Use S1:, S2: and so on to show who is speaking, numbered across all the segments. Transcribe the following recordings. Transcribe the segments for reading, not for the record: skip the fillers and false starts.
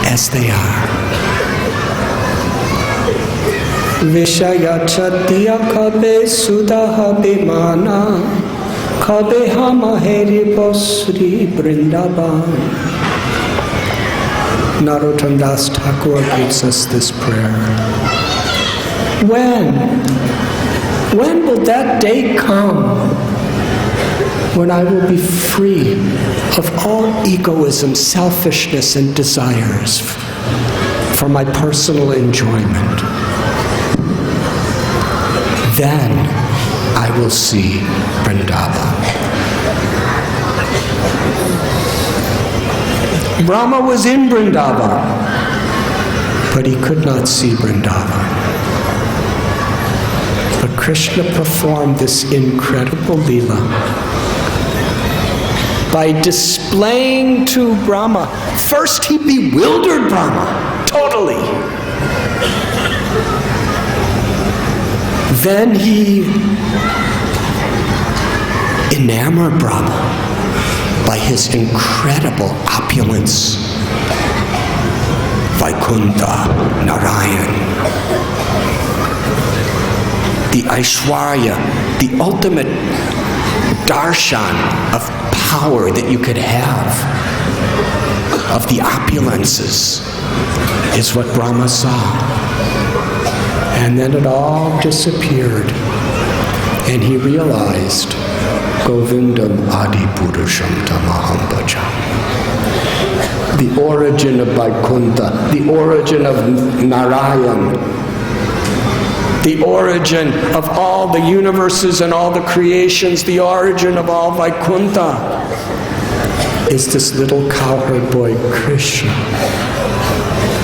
S1: as they are. Vishaya chatiya kabe sudaha bimana kabe hamaheri posri Vrindavan. Narottam Das Thakur gives us this prayer. When will that day come when I will be free of all egoism, selfishness, and desires for my personal enjoyment? Then I will see Vrindavan. Brahma was in Vrindavan, but he could not see Vrindavan. But Krishna performed this incredible Leela by displaying to Brahma. First he bewildered Brahma totally. Then he enamored Brahma by his incredible opulence. Vaikuntha, Narayan, the Aishwarya, the ultimate darshan of power that you could have, of the opulences, is what Brahma saw. And then it all disappeared, and he realized, Govindam Adi Purusham Tamaham Bhaja. The origin of Vaikuntha, the origin of Narayan, the origin of all the universes and all the creations, the origin of all Vaikuntha is this little cowherd boy, Krishna.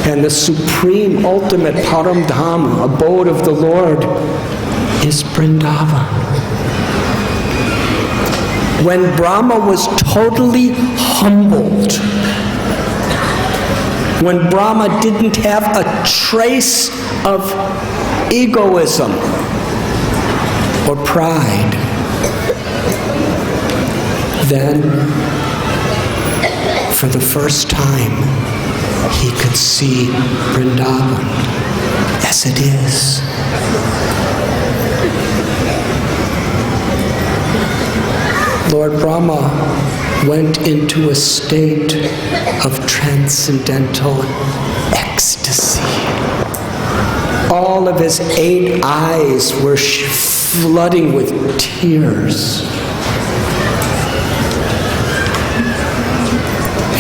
S1: And the supreme, ultimate Param Dham, abode of the Lord, is Vrindavan. When Brahma was totally humbled, when Brahma didn't have a trace of egoism or pride, then for the first time he could see Vrindavan as it is. Lord Brahma went into a state of transcendental ecstasy. All of his 8 eyes were flooding with tears.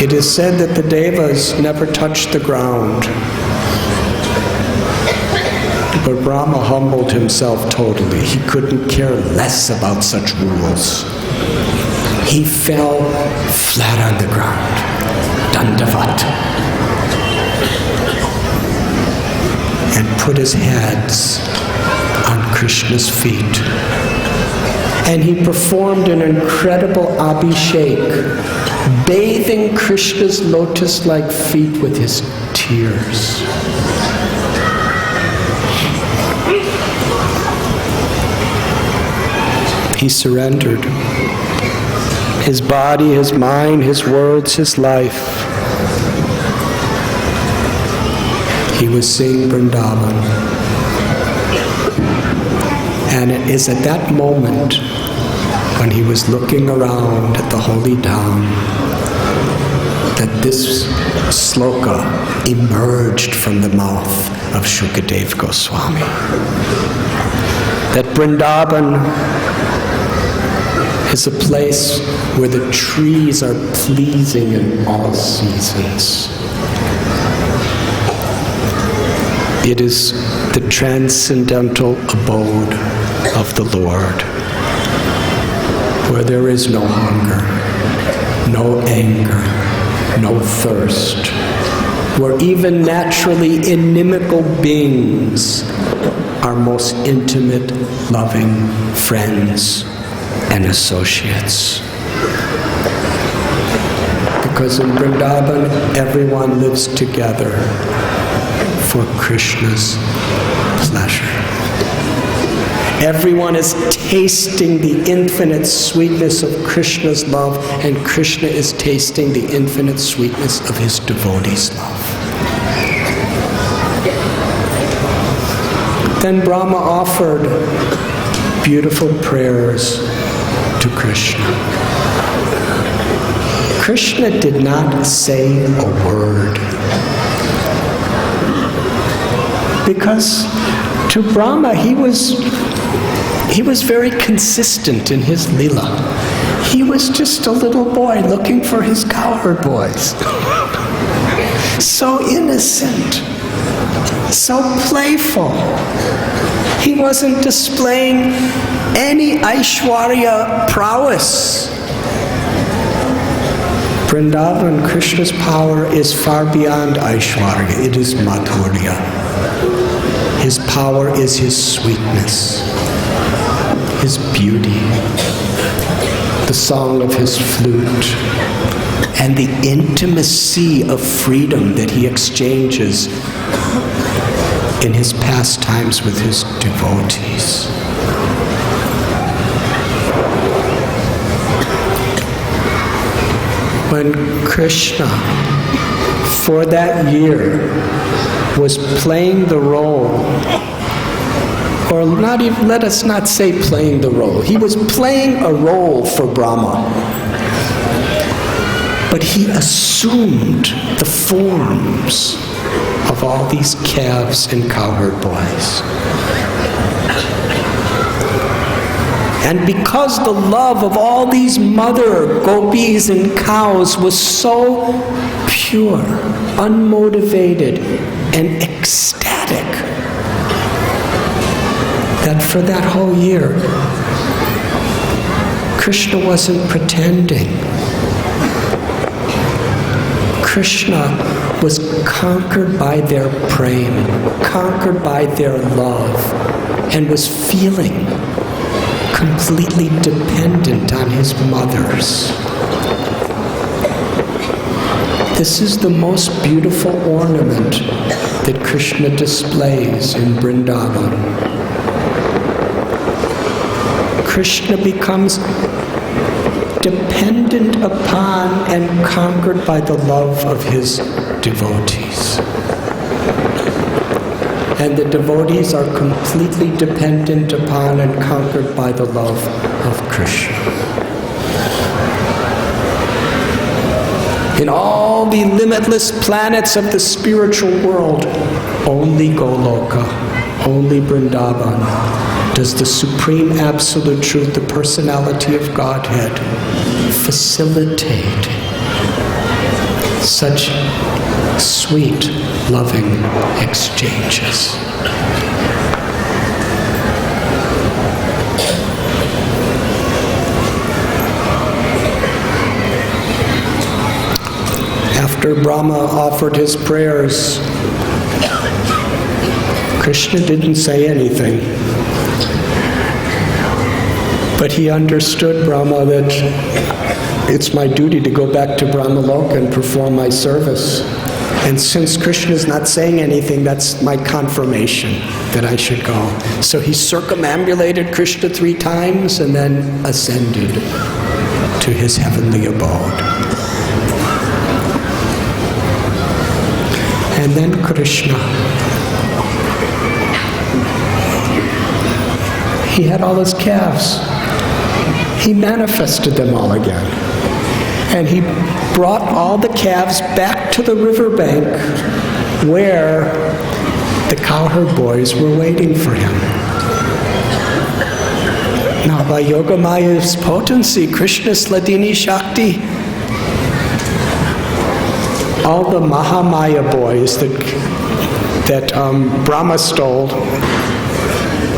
S1: It is said that the devas never touched the ground. But Brahma humbled himself totally. He couldn't care less about such rules. He fell flat on the ground. Dandavat. And put his hands on Krishna's feet. And he performed an incredible abhishek, bathing Krishna's lotus-like feet with his tears. He surrendered his body, his mind, his words, his life. He was seeing Vrindavan. And it is at that moment when he was looking around at the holy dham that this sloka emerged from the mouth of Shukadev Goswami. That Vrindavan is a place where the trees are pleasing in all seasons. It is the transcendental abode of the Lord, where there is no hunger, no anger, no thirst, where even naturally inimical beings are most intimate, loving friends and associates. Because in Vrindavan, everyone lives together for Krishna's pleasure. Everyone is tasting the infinite sweetness of Krishna's love, and Krishna is tasting the infinite sweetness of his devotees' love. Then Brahma offered beautiful prayers to Krishna. Krishna did not say a word, because to Brahma he was very consistent in his lila. He was just a little boy looking for his cowherd boys. So innocent, so playful. He wasn't displaying any Aishwarya prowess. Vrindavan, Krishna's power is far beyond Aishwarya. It is Madhurya. His power is his sweetness, his beauty, the song of his flute, and the intimacy of freedom that he exchanges in his pastimes with his devotees. When Krishna, for that year, was playing the role, or not even, let us not say playing the role, he was playing a role for Brahma, but he assumed the forms of all these calves and cowherd boys. And because the love of all these mother gopis and cows was so pure, unmotivated, and ecstatic, that for that whole year, Krishna wasn't pretending. Krishna was conquered by their prema, conquered by their love, and was feeling completely dependent on his mothers. This is the most beautiful ornament that Krishna displays in Vrindavan. Krishna becomes dependent upon and conquered by the love of his devotees. And the devotees are completely dependent upon and conquered by the love of Krishna. In all the limitless planets of the spiritual world, only Goloka, only Vrindavan, does the Supreme Absolute Truth, the personality of Godhead, facilitate such sweet, loving exchanges. After Brahma offered his prayers, Krishna didn't say anything. But he understood, Brahma, that it's my duty to go back to Brahmaloka and perform my service. And since Krishna is not saying anything, that's my confirmation that I should go. So he circumambulated Krishna 3 times and then ascended to his heavenly abode. And then Krishna, he had all his calves. He manifested them all again. And he brought all the calves back to the riverbank where the cowherd boys were waiting for him. Now, by Yogamaya's potency, Krishna's Ladini Shakti, all the Mahamaya boys that Brahma stole,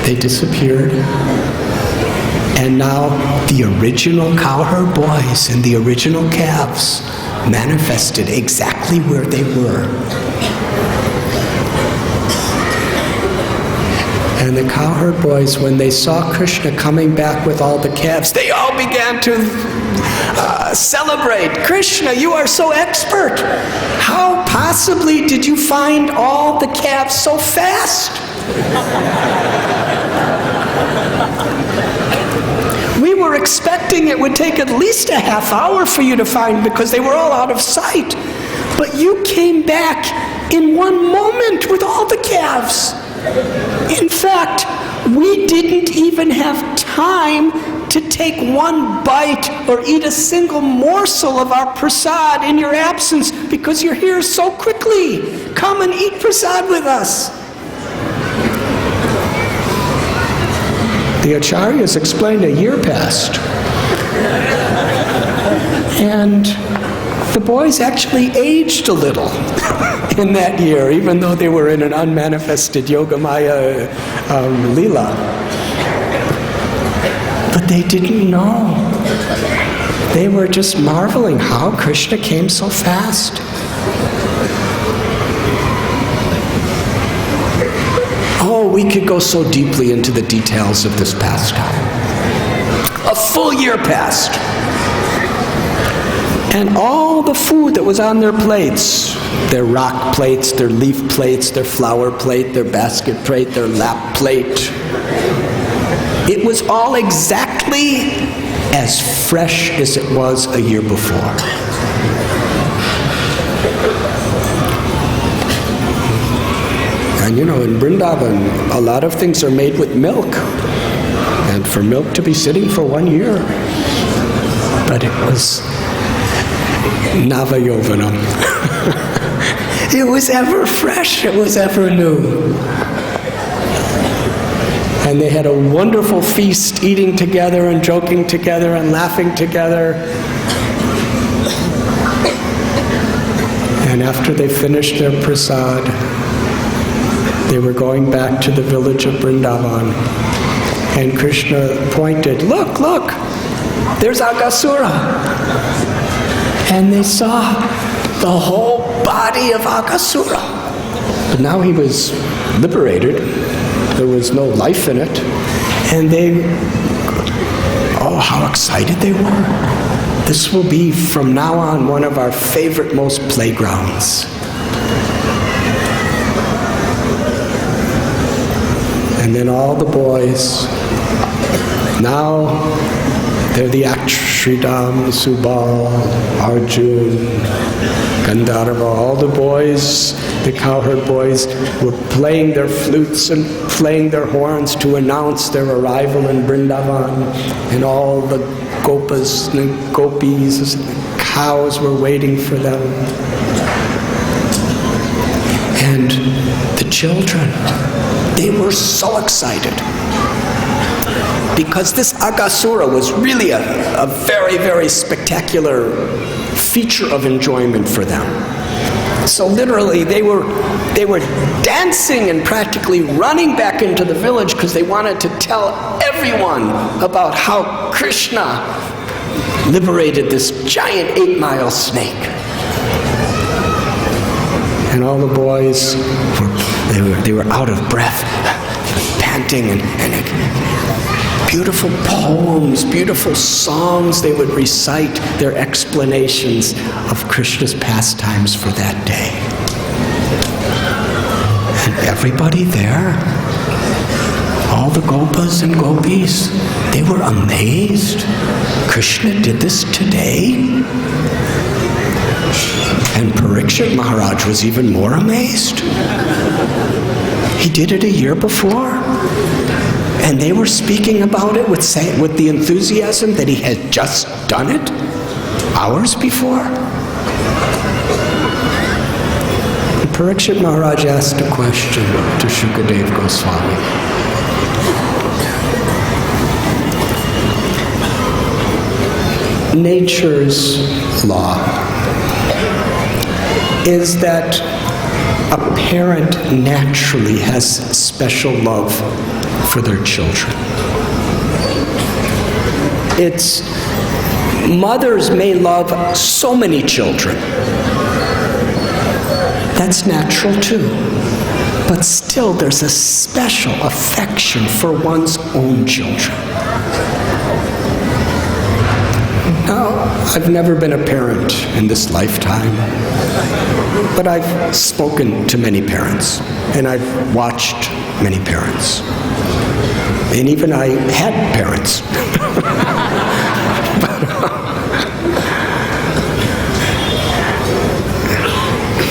S1: they disappeared. And now the original cowherd boys and the original calves manifested exactly where they were. And the cowherd boys, when they saw Krishna coming back with all the calves, they all began to celebrate. Krishna, you are so expert. How possibly did you find all the calves so fast? We were expecting it would take at least a half hour for you to find because they were all out of sight. But you came back in one moment with all the calves. In fact, we didn't even have time to take one bite or eat a single morsel of our prasad in your absence because you're here so quickly. Come and eat prasad with us. The acharyas explained a year passed. And the boys actually aged a little in that year, even though they were in an unmanifested Yogamaya Leela. But they didn't know. They were just marveling how Krishna came so fast. Oh, we could go so deeply into the details of this pastime. A full year passed. And all the food that was on their plates, their rock plates, their leaf plates, their flower plate, their basket plate, their lap plate, it was all exactly as fresh as it was a year before. And you know, in Vrindavan, a lot of things are made with milk. And for milk to be sitting for 1 year, but it was Navayovanam. It was ever fresh, it was ever new. And they had a wonderful feast, eating together and joking together and laughing together. And after they finished their prasad, they were going back to the village of Vrindavan. And Krishna pointed, look, look, there's Aghasura. And they saw the whole body of Aghasura. But now he was liberated. There was no life in it. And they, oh, how excited they were. This will be, from now on, one of our favorite most playgrounds. And then all the boys, now they're the Akshridam, Subal, Arjun, Gandharva, all the boys, the cowherd boys, were playing their flutes and playing their horns to announce their arrival in Vrindavan. And all the gopas and gopis, the cows were waiting for them. And the children, they were so excited. Because this Aghasura was really a very, very spectacular feature of enjoyment for them. So literally, they were dancing and practically running back into the village because they wanted to tell everyone about how Krishna liberated this giant 8-mile snake. And all the boys they were out of breath, panting, and beautiful poems, beautiful songs they would recite, their explanations of Krishna's pastimes for that day. And everybody there, all the gopas and gopis, they were amazed. Krishna did this today? And Parikshit Maharaj was even more amazed. He did it a year before. And they were speaking about it with the enthusiasm that he had just done it hours before. And Parikshit Maharaj asked a question to Shukadev Goswami. Nature's law is that a parent naturally has special love for their children. Mothers may love so many children. That's natural too. But still there's a special affection for one's own children. Now, I've never been a parent in this lifetime, but I've spoken to many parents, and I've watched many parents. And even I had parents.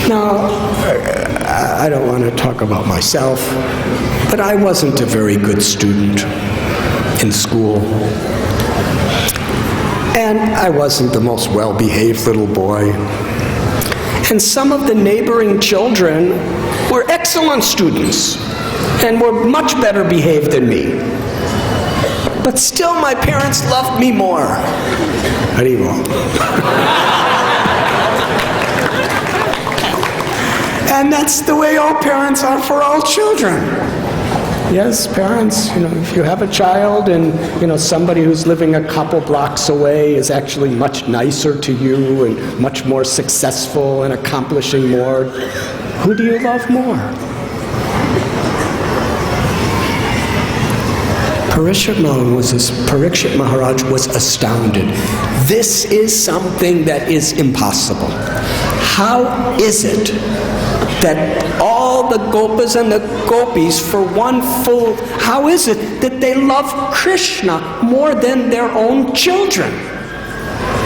S1: Now, I don't want to talk about myself, but I wasn't a very good student in school. And I wasn't the most well-behaved little boy. And some of the neighboring children were excellent students and were much better behaved than me. But still, my parents loved me more. Haribol. And that's the way all parents are for all children. Yes, parents, if you have a child and, somebody who's living a couple blocks away is actually much nicer to you and much more successful and accomplishing more, who do you love more? Parikshit Maharaj was astounded. This is something that is impossible. How is it that all the gopas and the gopis how is it that they love Krishna more than their own children,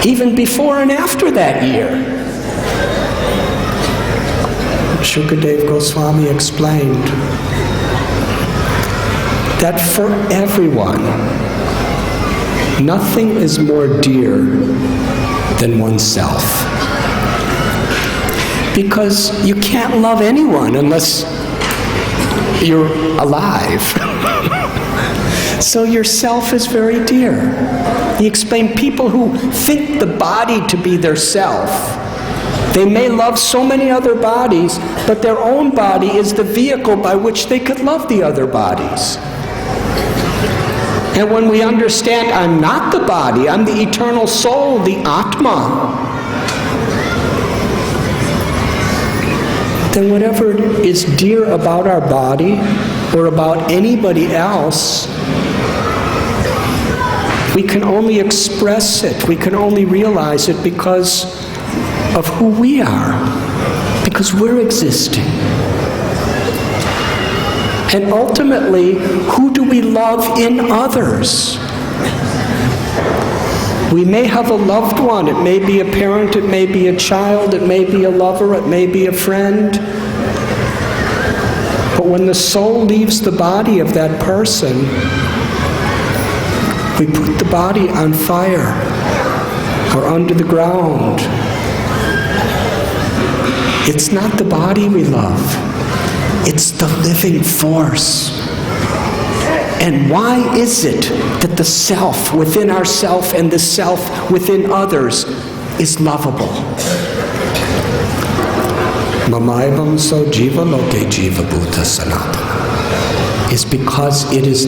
S1: even before and after that year? Shukadev Goswami explained that for everyone, nothing is more dear than oneself. Because you can't love anyone unless you're alive. So yourself is very dear. He explained people who think the body to be their self, they may love so many other bodies, but their own body is the vehicle by which they could love the other bodies. And when we understand I'm not the body, I'm the eternal soul, the Atma, then whatever is dear about our body or about anybody else, we can only express it, we can only realize it because of who we are, because we're existing. And ultimately, who do we love in others? We may have a loved one. It may be a parent, it may be a child, it may be a lover, it may be a friend. But when the soul leaves the body of that person, we put the body on fire or under the ground. It's not the body we love. It's the living force. And why is it that the self within ourself and the self within others is lovable? Mamaivam so jiva loke jiva bhuta sanatana. Is because it is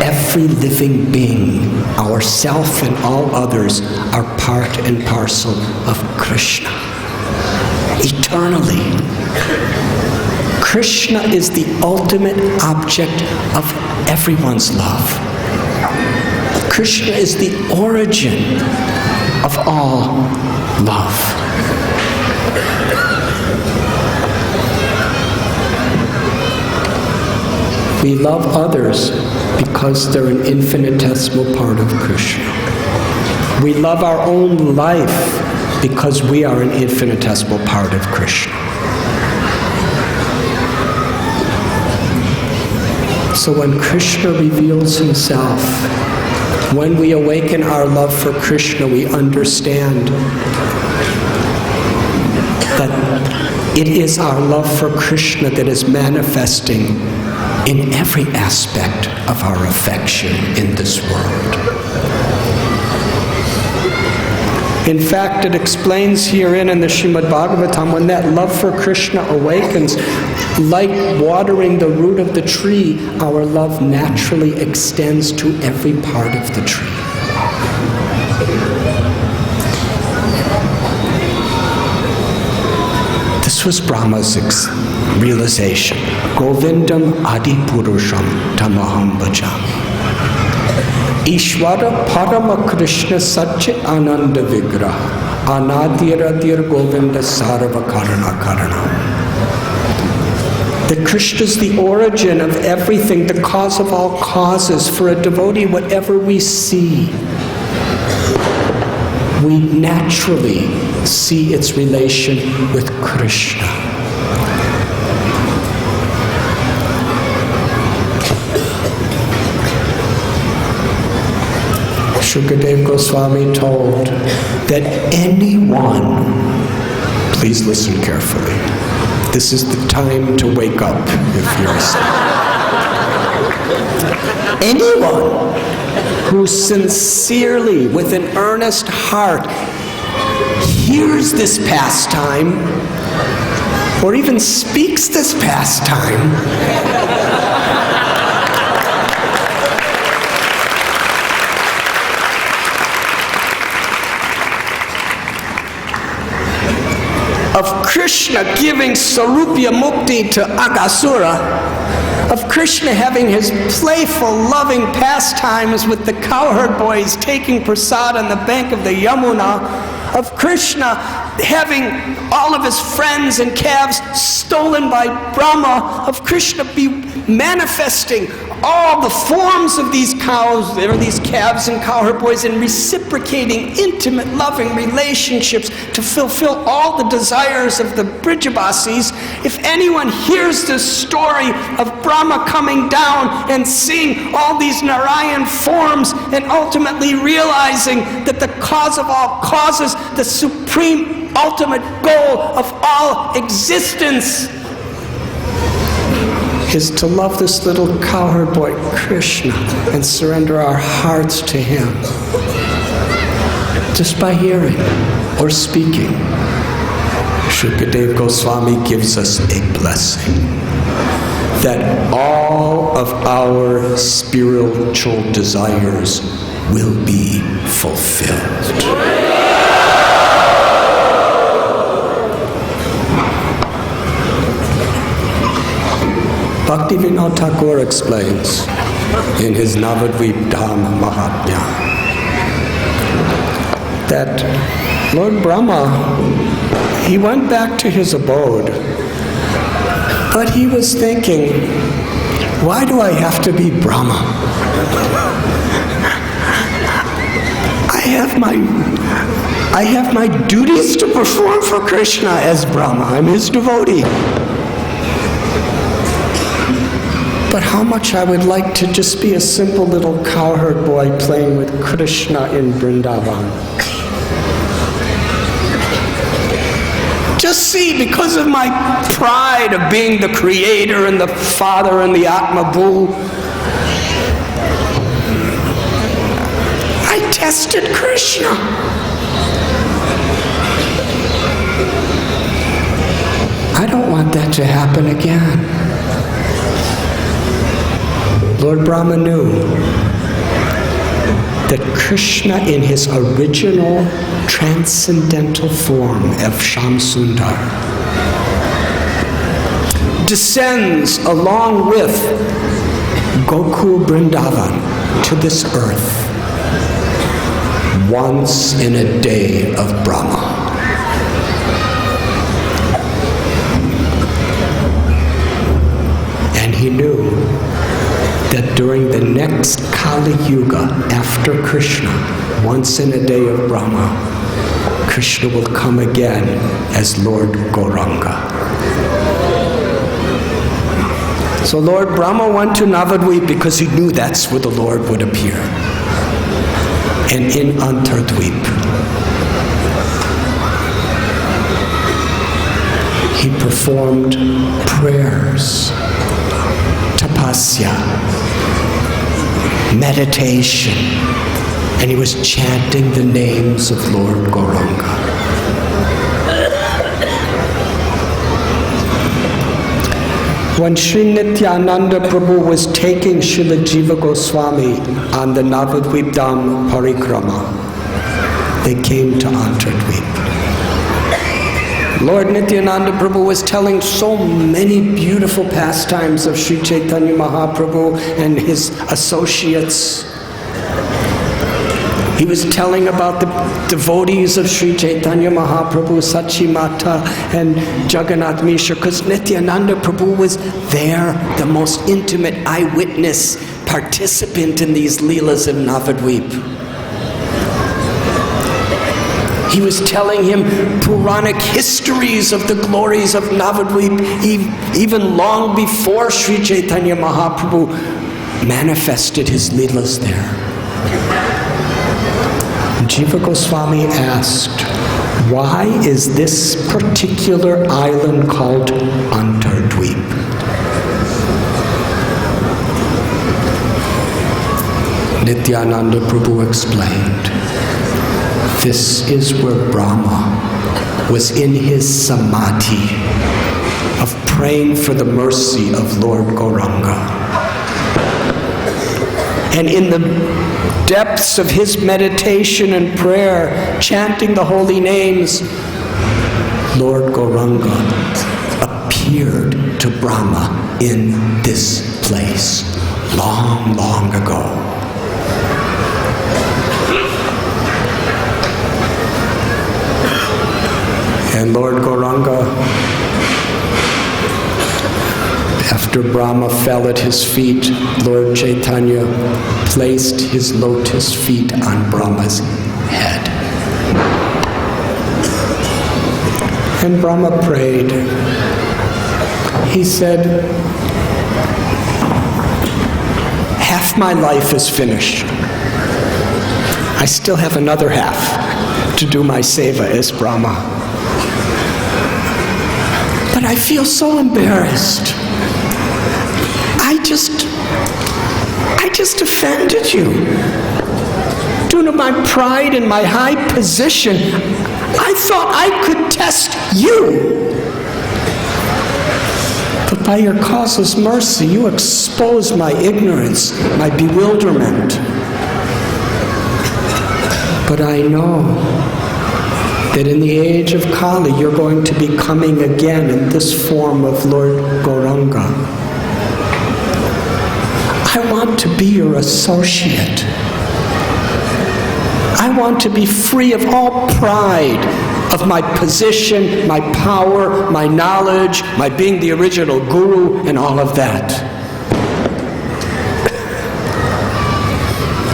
S1: every living being, ourself and all others, are part and parcel of Krishna. Eternally. Krishna is the ultimate object of everyone's love. Krishna is the origin of all love. We love others because they're an infinitesimal part of Krishna. We love our own life because we are an infinitesimal part of Krishna. So when Krishna reveals himself, when we awaken our love for Krishna, we understand that it is our love for Krishna that is manifesting in every aspect of our affection in this world. In fact, it explains herein in the Srimad Bhagavatam, when that love for Krishna awakens, like watering the root of the tree, our love naturally extends to every part of the tree. This was Brahma's realization. Govindam adi purusham tamaham bhajami. Ishvara Parama Krishna Satchit Ananda Vigraha Anadir Govinda Sarva Karana Karana. That Krishna is the origin of everything, the cause of all causes. For a devotee, whatever we see, we naturally see its relation with Krishna. Shukadev Goswami told that anyone, please listen carefully, this is the time to wake up if you're asleep. Anyone who sincerely, with an earnest heart, hears this pastime, or even speaks this pastime, of Krishna giving Sarupya Mukti to Aghasura, of Krishna having his playful, loving pastimes with the cowherd boys taking prasad on the bank of the Yamuna, of Krishna having all of his friends and calves stolen by Brahma, of Krishna be manifesting all the forms of these cows, or these calves and cowherd boys, and reciprocating intimate, loving relationships to fulfill all the desires of the Brijabasis. If anyone hears this story of Brahma coming down and seeing all these Narayan forms and ultimately realizing that the cause of all causes, the supreme ultimate goal of all existence, is to love this little cowherd boy Krishna and surrender our hearts to him, just by hearing or speaking, Shukadev Goswami gives us a blessing that all of our spiritual desires will be fulfilled. Bhaktivinoda Thakur explains in his Navadvip Dham Mahatmya that Lord Brahma, he went back to his abode, but he was thinking, why do I have to be Brahma? I have my duties to perform for Krishna as Brahma. I'm his devotee. But how much I would like to just be a simple little cowherd boy playing with Krishna in Vrindavan. Just see, because of my pride of being the creator and the father and the Atma-Bhu, I tested Krishna. I don't want that to happen again. Lord Brahma knew that Krishna in his original transcendental form of Shamsundar descends along with Gokul Vrindavan to this earth once in a day of Brahma. And he knew that during the next Kali Yuga, after Krishna, once in a day of Brahma, Krishna will come again as Lord Gauranga. So Lord Brahma went to Navadvip because he knew that's where the Lord would appear. And in Antardvip, he performed prayers, tapasya, meditation, and he was chanting the names of Lord Gauranga. When Sri Nityananda Prabhu was taking Srila Jiva Goswami on the Navadvip Dham Parikrama, they came to Antardvip. Lord Nityananda Prabhu was telling so many beautiful pastimes of Sri Chaitanya Mahaprabhu and his associates. He was telling about the devotees of Sri Chaitanya Mahaprabhu, Sachi Mata and Jagannath Mishra, because Nityananda Prabhu was there, the most intimate eyewitness participant in these Leelas of Navadvip. He was telling him Puranic histories of the glories of Navadvip even long before Sri Chaitanya Mahaprabhu manifested his leelas there. Jiva Goswami asked, why is this particular island called Antardvip? Nityananda Prabhu explained, this is where Brahma was in his samadhi of praying for the mercy of Lord Gauranga. And in the depths of his meditation and prayer, chanting the holy names, Lord Gauranga appeared to Brahma in this place long, long ago. And Lord Gauranga, after Brahma fell at his feet, Lord Chaitanya placed his lotus feet on Brahma's head. And Brahma prayed. He said, half my life is finished. I still have another half to do my seva as Brahma. But I feel so embarrassed. I just offended you. Due to my pride and my high position, I thought I could test you. But by your causeless mercy, you exposed my ignorance, my bewilderment. But I know that in the age of Kali, you're going to be coming again in this form of Lord Gauranga. I want to be your associate. I want to be free of all pride of my position, my power, my knowledge, my being the original guru, and all of that.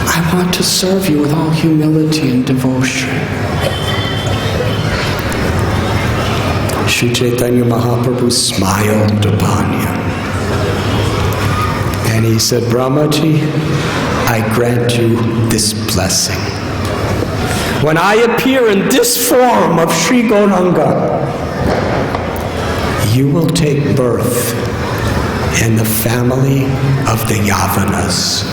S1: I want to serve you with all humility and devotion. Sri Chaitanya Mahaprabhu smiled upon him. And he said, Brahmaji, I grant you this blessing. When I appear in this form of Sri Gauranga, you will take birth in the family of the Yavanas.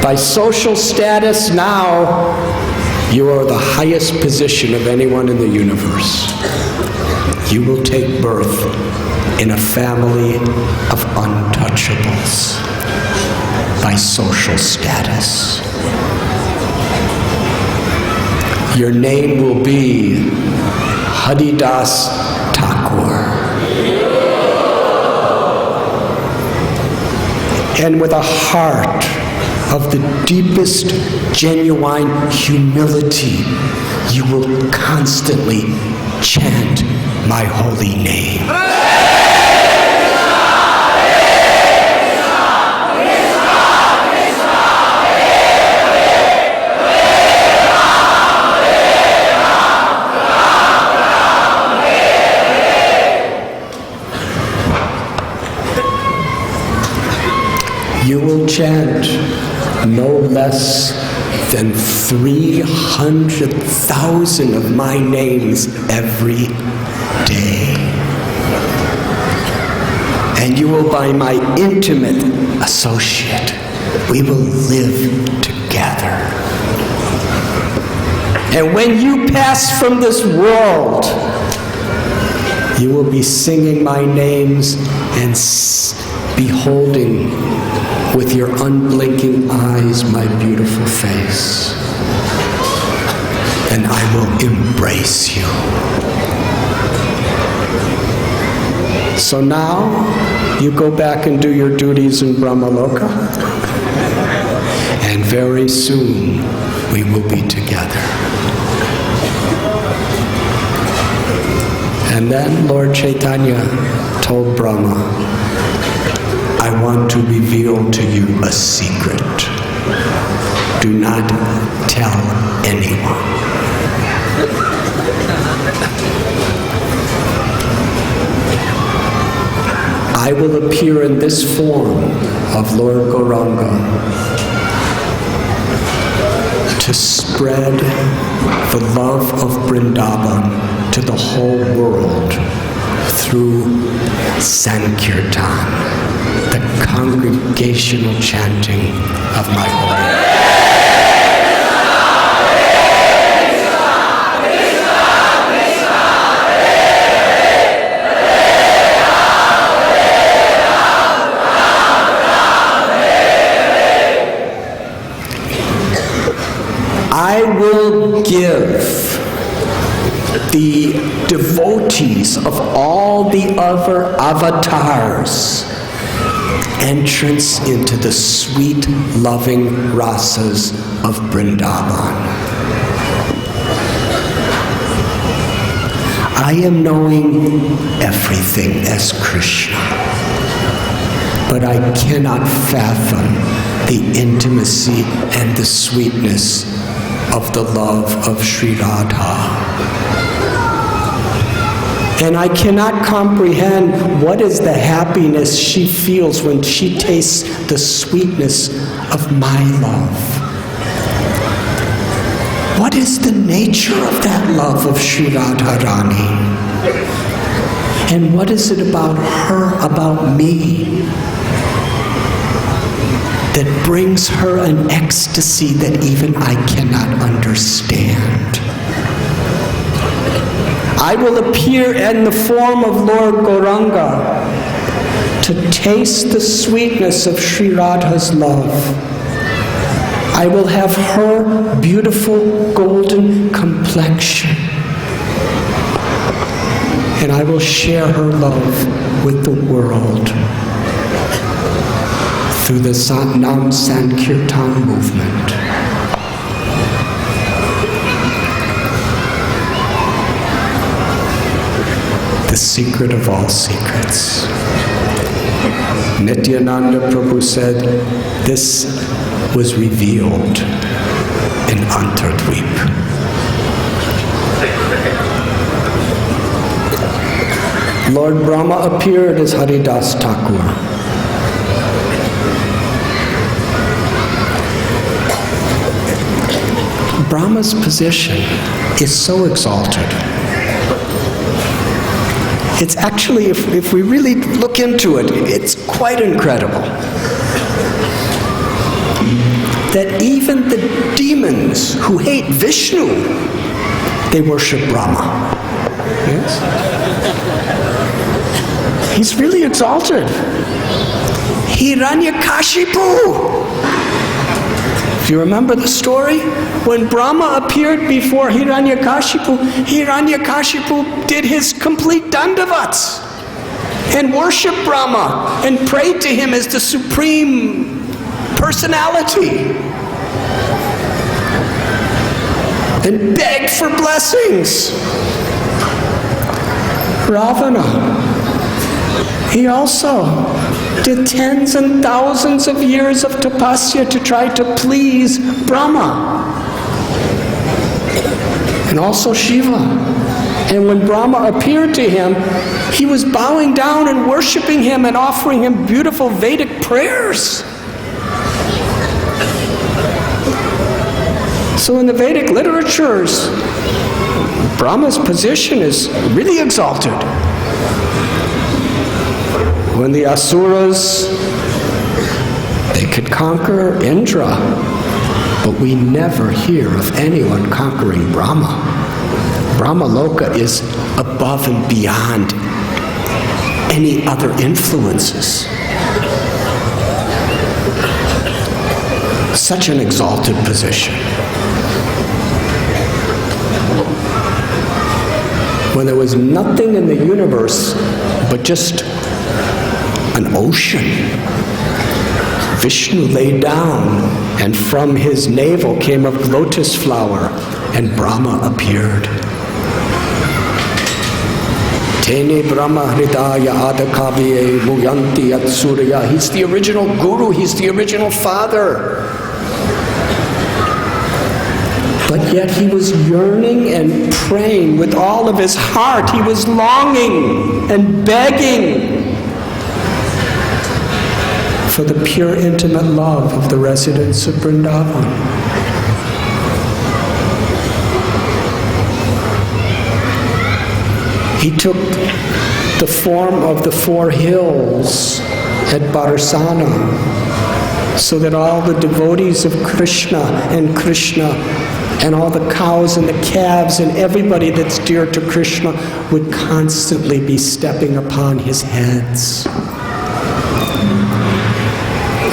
S1: By social status now, you are the highest position of anyone in the universe. You will take birth in a family of untouchables by social status. Your name will be Haridas Thakur. And with a heart of the deepest, genuine humility, you will constantly chant my holy name. You will chant no less than 300,000 of my names every day. And you will be my intimate associate. We will live together. And when you pass from this world, you will be singing my names and beholding with your unblinking eyes my beautiful face. And I will embrace you. So now, you go back and do your duties in Brahmaloka, and very soon we will be together. And then Lord Chaitanya told Brahma, I want to reveal to you a secret. Do not tell anyone. I will appear in this form of Lord Gauranga to spread the love of Vrindavan to the whole world through Sankirtan, the congregational chanting of my holy. I will give the devotees of all the other avatars entrance into the sweet, loving rasas of Vrindavan. I am knowing everything as Krishna, but I cannot fathom the intimacy and the sweetness of the love of Sri Radha. And I cannot comprehend what is the happiness she feels when she tastes the sweetness of my love. What is the nature of that love of Sri Radharani? And what is it about her, about me, that brings her an ecstasy that even I cannot understand? I will appear in the form of Lord Gauranga to taste the sweetness of Sri Radha's love. I will have her beautiful golden complexion, and I will share her love with the world through the Nam Sankirtan movement. The secret of all secrets. Nityananda Prabhu said this was revealed in Antardweep. Lord Brahma appeared as Haridas Thakur. Brahma's position is so exalted. It's actually, if we really look into it, it's quite incredible that even the demons who hate Vishnu, they worship Brahma. Yes? He's really exalted. Hiranyakashipu. If you remember the story, when Brahma appeared before Hiranyakashipu, Hiranyakashipu did his complete dandavats and worshiped Brahma and prayed to him as the supreme personality and begged for blessings. Ravana, he also did tens and thousands of years of tapasya to try to please Brahma. And also Shiva. And when Brahma appeared to him, he was bowing down and worshiping him and offering him beautiful Vedic prayers. So in the Vedic literatures, Brahma's position is really exalted. When the Asuras, they could conquer Indra, but we never hear of anyone conquering Brahma. Brahma Loka is above and beyond any other influences. Such an exalted position. When there was nothing in the universe but just an ocean, Vishnu lay down, and from his navel came a lotus flower, and Brahma appeared. Tene Brahma Hridaya Adakavye Muyanti Atsurya. He's the original guru, he's the original father. But yet he was yearning and praying with all of his heart. He was longing and begging for the pure, intimate love of the residents of Vrindavan. He took the form of the 4 hills at Barsana, so that all the devotees of Krishna and all the cows and the calves and everybody that's dear to Krishna would constantly be stepping upon his heads.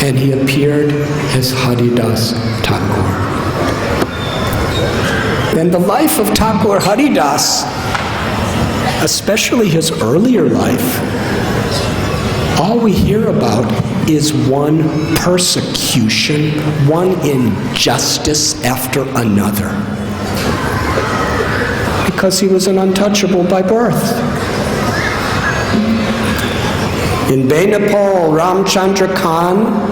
S1: And he appeared as Haridas Thakur. And the life of Thakur Haridas, especially his earlier life, all we hear about is one persecution, one injustice after another. Because he was an untouchable by birth. In Benapal, Ramchandra Khan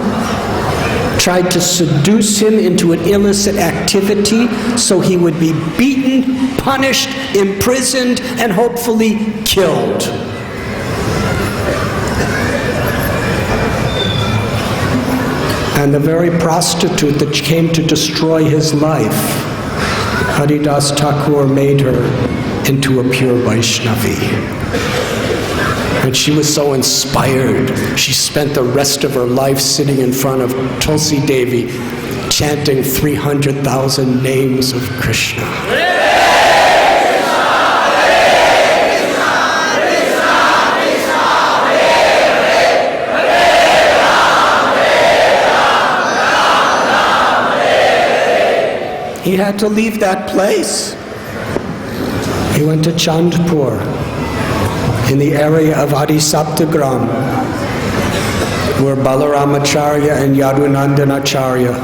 S1: tried to seduce him into an illicit activity so he would be beaten, punished, imprisoned, and hopefully killed. And the very prostitute that came to destroy his life, Haridas Thakur made her into a pure Vaishnavi. And she was so inspired, she spent the rest of her life sitting in front of Tulsi Devi, chanting 300,000 names of Krishna. He had to leave that place. He went to Chandpur, in the area of Adi Saptagram, where Balaramacharya and Yadunandanacharya,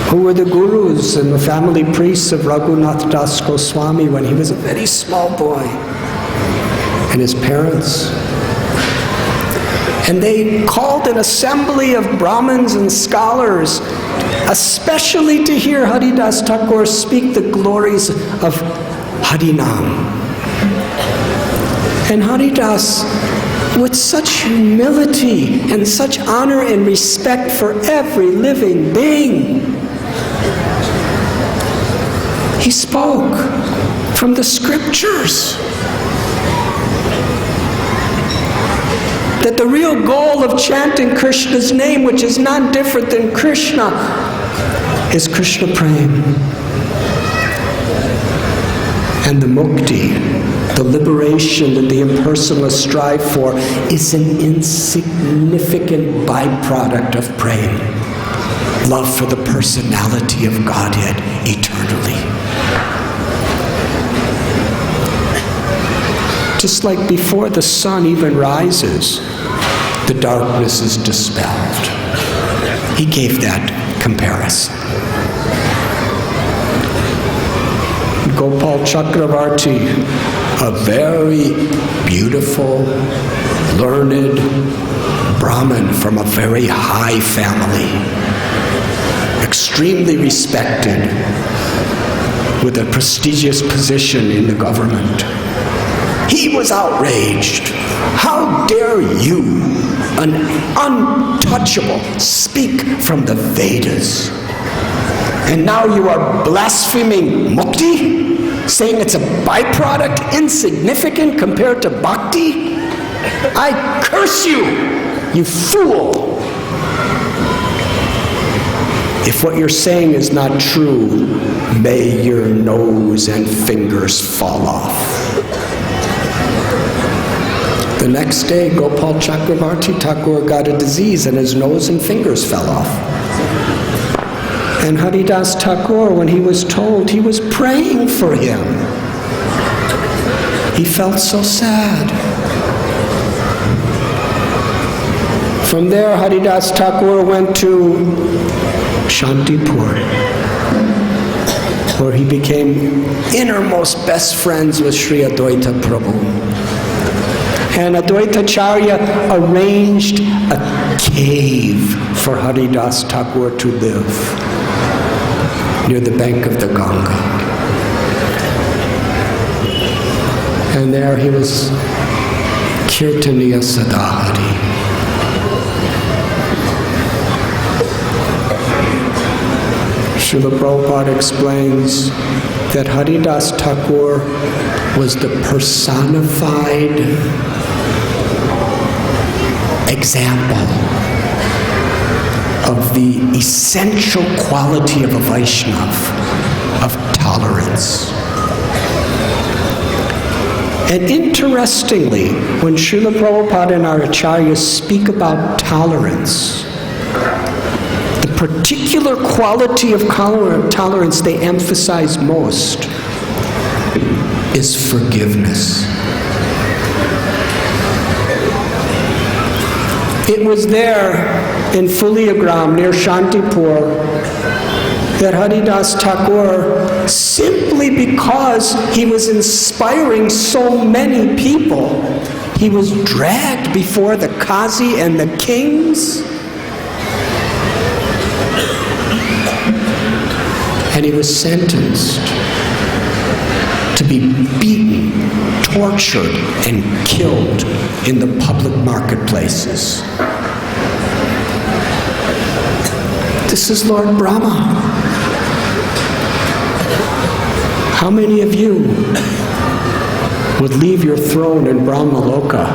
S1: who were the gurus and the family priests of Raghunath Das Goswami when he was a very small boy, and his parents. And they called an assembly of Brahmins and scholars, especially to hear Haridas Thakur speak the glories of Harinam. And Haridas, with such humility and such honor and respect for every living being, he spoke from the scriptures that the real goal of chanting Krishna's name, which is not different than Krishna, is Krishna Prem. And the mukti, the liberation that the impersonalists strive for, is an insignificant byproduct of praying. Love for the personality of Godhead eternally. Just like before the sun even rises, the darkness is dispelled. He gave that comparison. Gopal Chakravarti, a very beautiful, learned Brahmin from a very high family, extremely respected, with a prestigious position in the government. He was outraged. How dare you, an untouchable, speak from the Vedas? And now you are blaspheming mukti? Saying it's a byproduct, insignificant compared to bhakti? I curse you, you fool! If what you're saying is not true, may your nose and fingers fall off. The next day, Gopal Chakravarti Thakur got a disease and his nose and fingers fell off. And Haridas Thakur, when he was told, he was praying for him. He felt so sad. From there, Haridas Thakur went to Shantipur, where he became innermost best friends with Sri Advaita Prabhu. And Advaitacharya arranged a cave for Haridas Thakur to live. near the bank of the Ganga. And there he was Kirtaniya Sadahari. Srila Prabhupada explains that Haridas Thakur was the personified example of the essential quality of a Vaishnava, of tolerance. And interestingly, when Srila Prabhupada and our acharyas speak about tolerance, the particular quality of tolerance they emphasize most is forgiveness. It was there in Fuliagram near Shantipur that Haridas Thakur, simply because he was inspiring so many people, he was dragged before the Qazi and the kings, and he was sentenced to be beaten, tortured, and killed in the public marketplaces. This is Lord Brahma. How many of you would leave your throne in Brahmaloka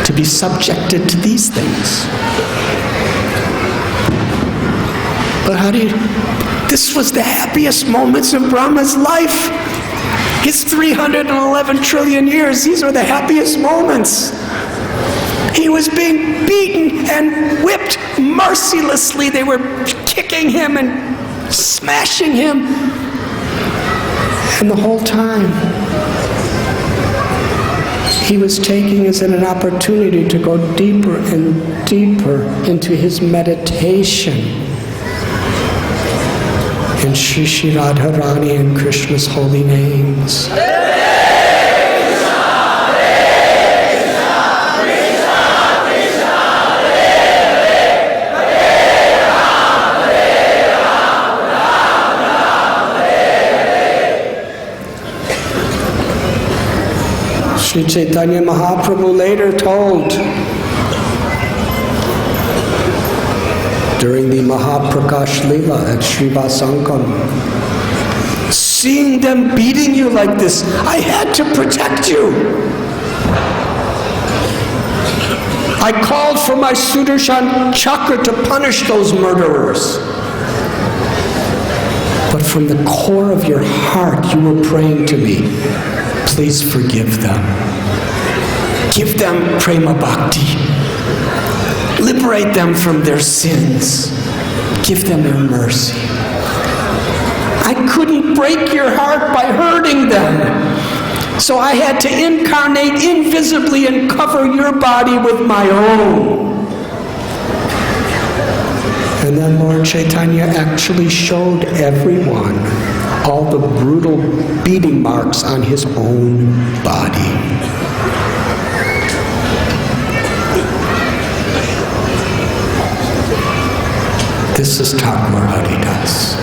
S1: to be subjected to these things? But this was the happiest moments of Brahma's life. His 311 trillion years, these are the happiest moments. He was being beaten and whipped mercilessly. They were kicking him and smashing him. And the whole time, he was taking as an opportunity to go deeper and deeper into his meditation in Shri Shri Radharani and Krishna's holy names. Sri Chaitanya Mahaprabhu later told during the Mahaprakash Leela at Srivasankam, seeing them beating you like this, I had to protect you. I called for my Sudarshan Chakra to punish those murderers. But from the core of your heart, you were praying to me, please forgive them. Give them prema bhakti. Liberate them from their sins. Give them your mercy. I couldn't break your heart by hurting them. So I had to incarnate invisibly and cover your body with my own. And then Lord Chaitanya actually showed everyone all the brutal beating marks on his own body. This is Thakur Haridas.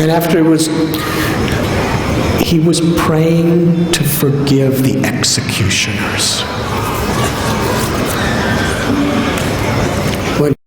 S1: And afterwards, he was praying to forgive the executioners.